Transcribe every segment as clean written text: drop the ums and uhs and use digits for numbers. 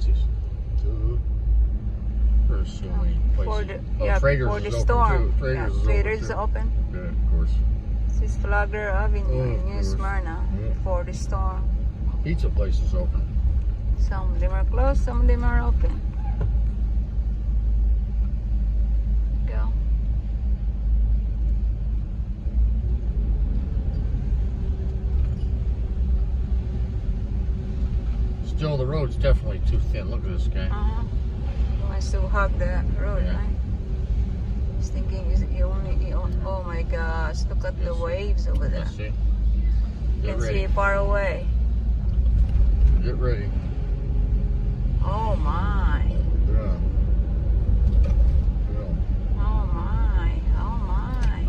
Cici's. There's so many places. Traders before the is storm. open too. Traders is Traders is open open. too. Yeah, of course. This is Flagler Avenue Of in New course. Smyrna Yeah. before the storm. Pizza places open. Some of them are closed, some of them are open. Go. Still, the road's definitely too thin. Look at this guy. He wants to hug the road, Yeah. right? He's thinking, oh my gosh, look at the Yes. waves over there. Let's see. You Get can see ready. it far away. Get ready. Oh my. Yeah. Yeah. Oh my. Oh my.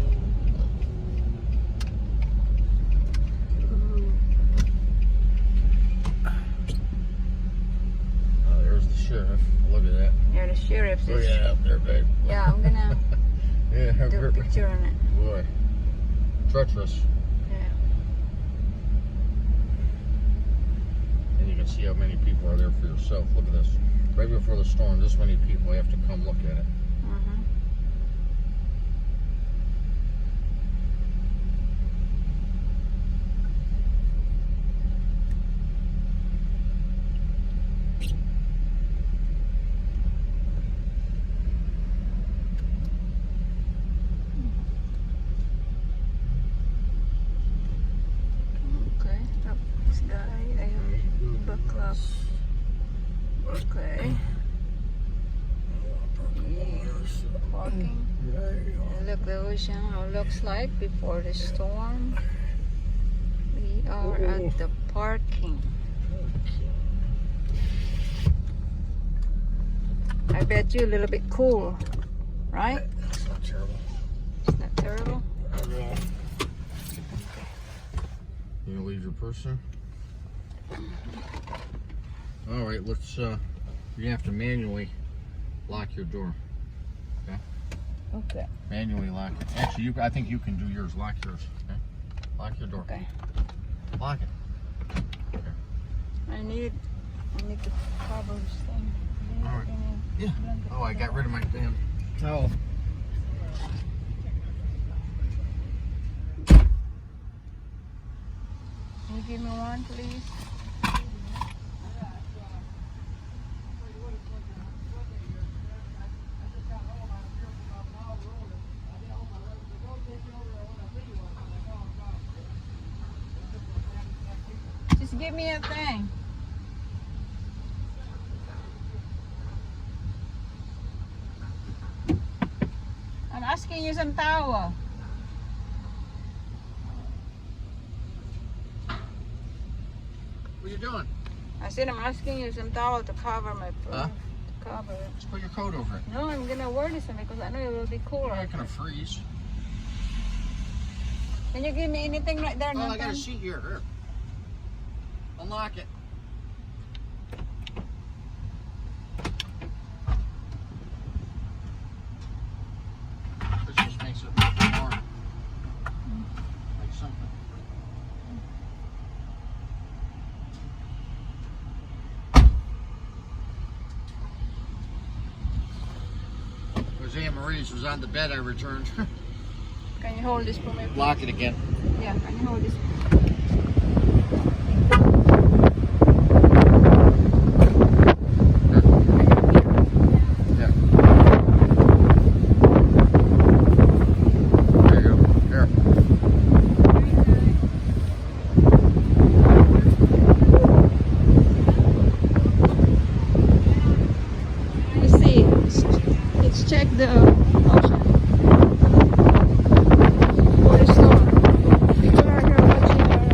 Oh, there's the sheriff. Look at that. Yeah, the sheriff's Look is. at that up there, babe. Yeah, I'm gonna Yeah, do a picture on it. boy. Treacherous. Yeah. And you can see how many people are there for yourself. Look at this. Right before the storm, this many people have to come look at it. Mm-hmm. Okay. Oh, this guy, I have buck up. Okay. Yes, walking. Look the ocean, how it looks like before the storm. We are at the parking. I bet you a little bit cool, right? It's not terrible. It's not terrible. You leave your person. All right, let's. You have to manually lock your door. Okay. Okay. Manually lock it. Actually, I think you can do yours. Lock yours. Okay. Lock your door. Okay. Lock it. I need to cover this thing. All right. Yeah. Oh, I got rid of my damn towel. Can you give me one, please? Just give me a thing. I'm asking you some towel. What are you doing? I said I'm asking you some towel to cover my foot. Huh? To cover it. Just put your coat over it. No, I'm gonna wear this one because I know it will be cooler. You're not gonna freeze. Can you give me anything right there? Oh, I Nathan? got a sheet here. Here. Unlock it. This just makes it look more like something. Jose Marie's was on the bed I returned. Can you hold this for me? please? Lock it again. Yeah, can you hold this? Yeah. There you go. Here. Let's see. Let's check the ocean. For the storm. People are here watching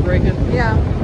breaking? Yeah.